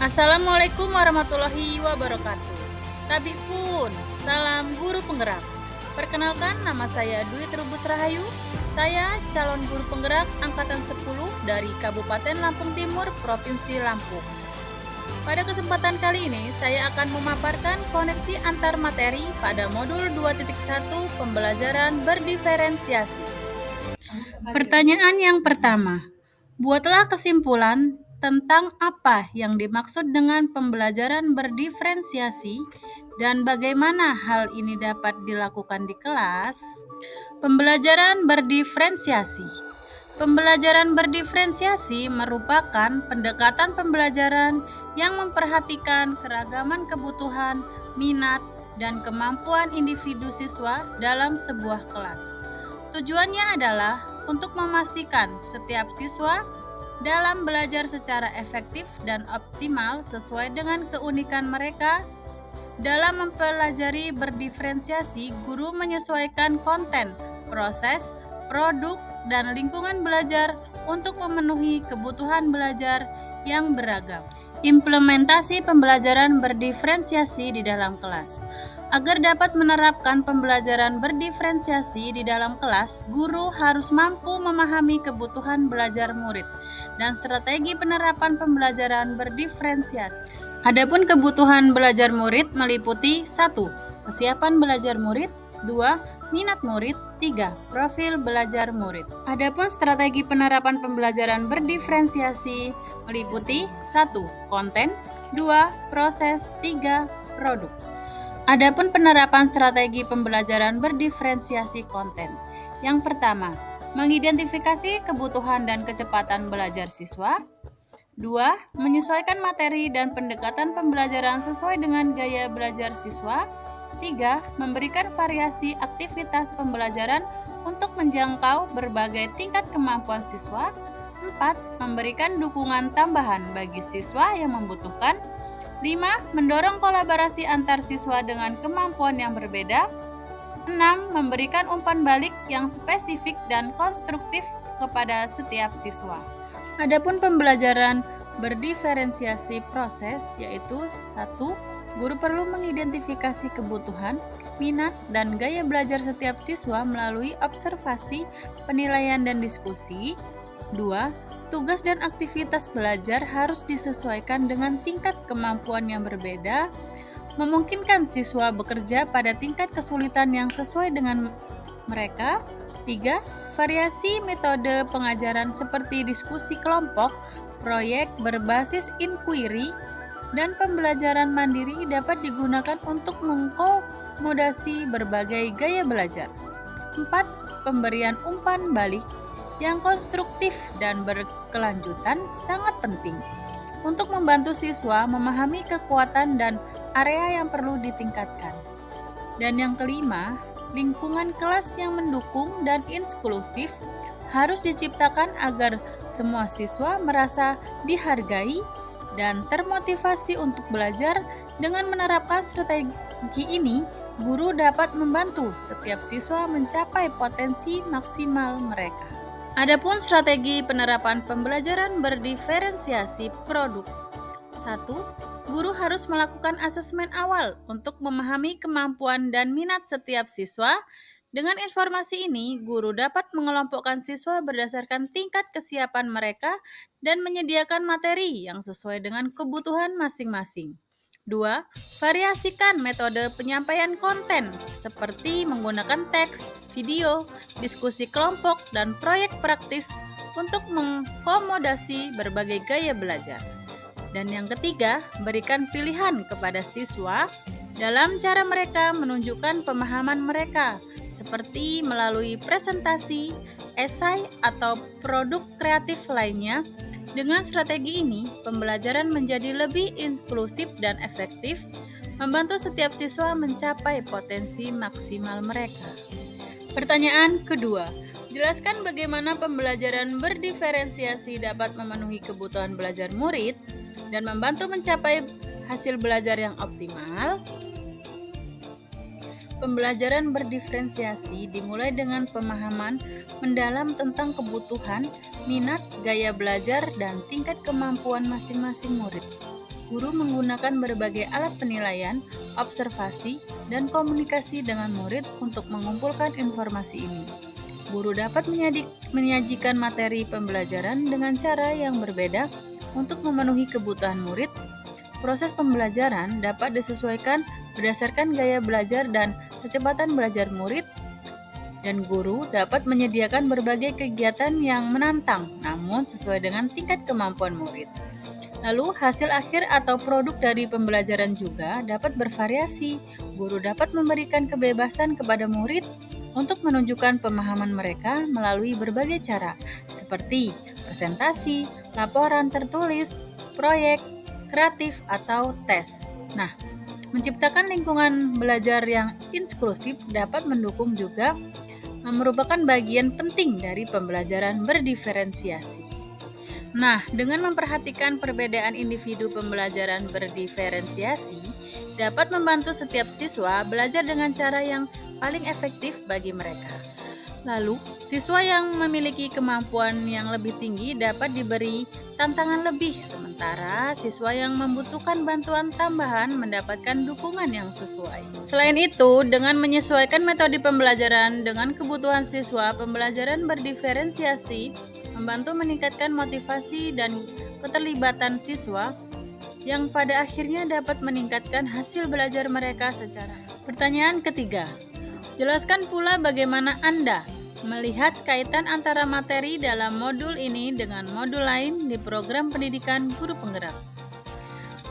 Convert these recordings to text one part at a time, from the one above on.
Assalamualaikum warahmatullahi wabarakatuh. Tabik pun, salam guru penggerak. Perkenalkan, nama saya Dwi Trubus Rahayu. Saya calon guru penggerak angkatan 10 dari Kabupaten Lampung Timur, Provinsi Lampung. Pada kesempatan kali ini, saya akan memaparkan koneksi antar materi pada modul 2.1 pembelajaran berdiferensiasi. Pertanyaan yang pertama, buatlah kesimpulan tentang apa yang dimaksud dengan pembelajaran berdiferensiasi dan bagaimana hal ini dapat dilakukan di kelas. Pembelajaran berdiferensiasi. Pembelajaran berdiferensiasi merupakan pendekatan pembelajaran yang memperhatikan keragaman kebutuhan, minat, dan kemampuan individu siswa dalam sebuah kelas. Tujuannya adalah untuk memastikan setiap siswa dalam belajar secara efektif dan optimal sesuai dengan keunikan mereka. Dalam mempelajari berdiferensiasi, guru menyesuaikan konten, proses, produk, dan lingkungan belajar untuk memenuhi kebutuhan belajar yang beragam. Implementasi pembelajaran berdiferensiasi di dalam kelas. Agar dapat menerapkan pembelajaran berdiferensiasi di dalam kelas, guru harus mampu memahami kebutuhan belajar murid dan strategi penerapan pembelajaran berdiferensiasi. Adapun kebutuhan belajar murid meliputi 1. Kesiapan belajar murid, 2. Minat murid, 3. Profil belajar murid. Adapun strategi penerapan pembelajaran berdiferensiasi meliputi 1. Konten, 2. Proses, 3. Produk. Adapun penerapan strategi pembelajaran berdiferensiasi konten. Yang pertama, mengidentifikasi kebutuhan dan kecepatan belajar siswa. 2. Menyesuaikan materi dan pendekatan pembelajaran sesuai dengan gaya belajar siswa. 3. Memberikan variasi aktivitas pembelajaran untuk menjangkau berbagai tingkat kemampuan siswa. 4. Memberikan dukungan tambahan bagi siswa yang membutuhkan. 5. Mendorong kolaborasi antar siswa dengan kemampuan yang berbeda. 6. Memberikan umpan balik yang spesifik dan konstruktif kepada setiap siswa. Adapun pembelajaran berdiferensiasi proses yaitu 1. Guru perlu mengidentifikasi kebutuhan, minat, dan gaya belajar setiap siswa melalui observasi, penilaian, dan diskusi. 2. Tugas dan aktivitas belajar harus disesuaikan dengan tingkat kemampuan yang berbeda, memungkinkan siswa bekerja pada tingkat kesulitan yang sesuai dengan mereka. 3. Variasi metode pengajaran seperti diskusi kelompok, proyek berbasis inquiry, dan pembelajaran mandiri dapat digunakan untuk mengakomodasi berbagai gaya belajar. 4. Pemberian umpan balik yang konstruktif dan berkelanjutan sangat penting untuk membantu siswa memahami kekuatan dan area yang perlu ditingkatkan. Dan yang kelima, lingkungan kelas yang mendukung dan inklusif harus diciptakan agar semua siswa merasa dihargai dan termotivasi untuk belajar. Dengan menerapkan strategi ini, guru dapat membantu setiap siswa mencapai potensi maksimal mereka. Adapun strategi penerapan pembelajaran berdiferensiasi produk. 1. Guru harus melakukan asesmen awal untuk memahami kemampuan dan minat setiap siswa. Dengan informasi ini, guru dapat mengelompokkan siswa berdasarkan tingkat kesiapan mereka dan menyediakan materi yang sesuai dengan kebutuhan masing-masing. 2. Variasikan metode penyampaian konten seperti menggunakan teks, video, diskusi kelompok, dan proyek praktis untuk mengakomodasi berbagai gaya belajar. Dan yang ketiga, berikan pilihan kepada siswa dalam cara mereka menunjukkan pemahaman mereka, seperti melalui presentasi, esai, atau produk kreatif lainnya. Dengan strategi ini, pembelajaran menjadi lebih inklusif dan efektif, membantu setiap siswa mencapai potensi maksimal mereka. Pertanyaan kedua, jelaskan bagaimana pembelajaran berdiferensiasi dapat memenuhi kebutuhan belajar murid dan membantu mencapai hasil belajar yang optimal. Pembelajaran berdiferensiasi dimulai dengan pemahaman mendalam tentang kebutuhan, minat, gaya belajar, dan tingkat kemampuan masing-masing murid. Guru menggunakan berbagai alat penilaian, observasi, dan komunikasi dengan murid untuk mengumpulkan informasi ini. Guru dapat menyajikan materi pembelajaran dengan cara yang berbeda untuk memenuhi kebutuhan murid. Proses pembelajaran dapat disesuaikan berdasarkan gaya belajar dan kecepatan belajar murid, dan guru dapat menyediakan berbagai kegiatan yang menantang, namun sesuai dengan tingkat kemampuan murid. Lalu, hasil akhir atau produk dari pembelajaran juga dapat bervariasi. Guru dapat memberikan kebebasan kepada murid untuk menunjukkan pemahaman mereka melalui berbagai cara, seperti presentasi, laporan tertulis, proyek, kreatif, atau tes. Nah, menciptakan lingkungan belajar yang inklusif dapat mendukung juga merupakan bagian penting dari pembelajaran berdiferensiasi. Nah, dengan memperhatikan perbedaan individu pembelajaran berdiferensiasi dapat membantu setiap siswa belajar dengan cara yang paling efektif bagi mereka. Lalu, siswa yang memiliki kemampuan yang lebih tinggi dapat diberi tantangan lebih, sementara siswa yang membutuhkan bantuan tambahan mendapatkan dukungan yang sesuai. Selain itu, dengan menyesuaikan metode pembelajaran dengan kebutuhan siswa, pembelajaran berdiferensiasi membantu meningkatkan motivasi dan keterlibatan siswa yang pada akhirnya dapat meningkatkan hasil belajar mereka secara. Pertanyaan ketiga, jelaskan pula bagaimana Anda melihat kaitan antara materi dalam modul ini dengan modul lain di program pendidikan guru penggerak.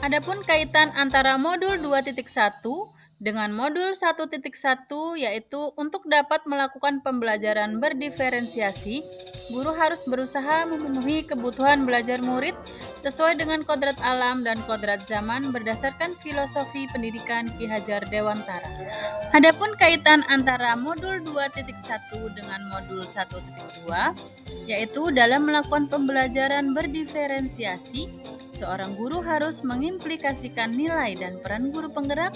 Adapun kaitan antara modul 2.1 dengan modul 1.1 yaitu untuk dapat melakukan pembelajaran berdiferensiasi, guru harus berusaha memenuhi kebutuhan belajar murid sesuai dengan kodrat alam dan kodrat zaman berdasarkan filosofi pendidikan Ki Hajar Dewantara. Adapun kaitan antara modul 2.1 dengan modul 1.2 yaitu dalam melakukan pembelajaran berdiferensiasi, seorang guru harus mengimplikasikan nilai dan peran guru penggerak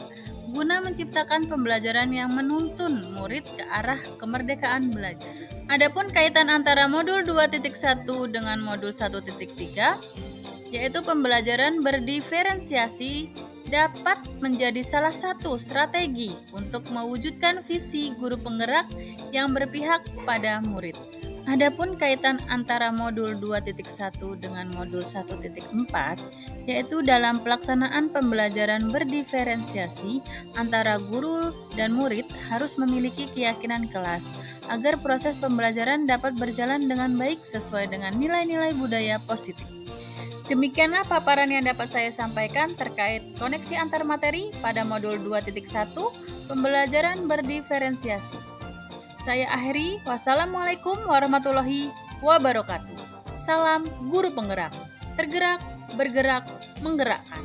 guna menciptakan pembelajaran yang menuntun murid ke arah kemerdekaan belajar. Adapun kaitan antara modul 2.1 dengan modul 1.3 yaitu pembelajaran berdiferensiasi dapat menjadi salah satu strategi untuk mewujudkan visi guru penggerak yang berpihak pada murid. Adapun kaitan antara modul 2.1 dengan modul 1.4 yaitu dalam pelaksanaan pembelajaran berdiferensiasi antara guru dan murid harus memiliki keyakinan kelas agar proses pembelajaran dapat berjalan dengan baik sesuai dengan nilai-nilai budaya positif. Demikianlah paparan yang dapat saya sampaikan terkait koneksi antar materi pada modul 2.1 pembelajaran berdiferensiasi. Saya akhiri, wassalamualaikum warahmatullahi wabarakatuh. Salam guru penggerak, tergerak, bergerak, menggerakkan.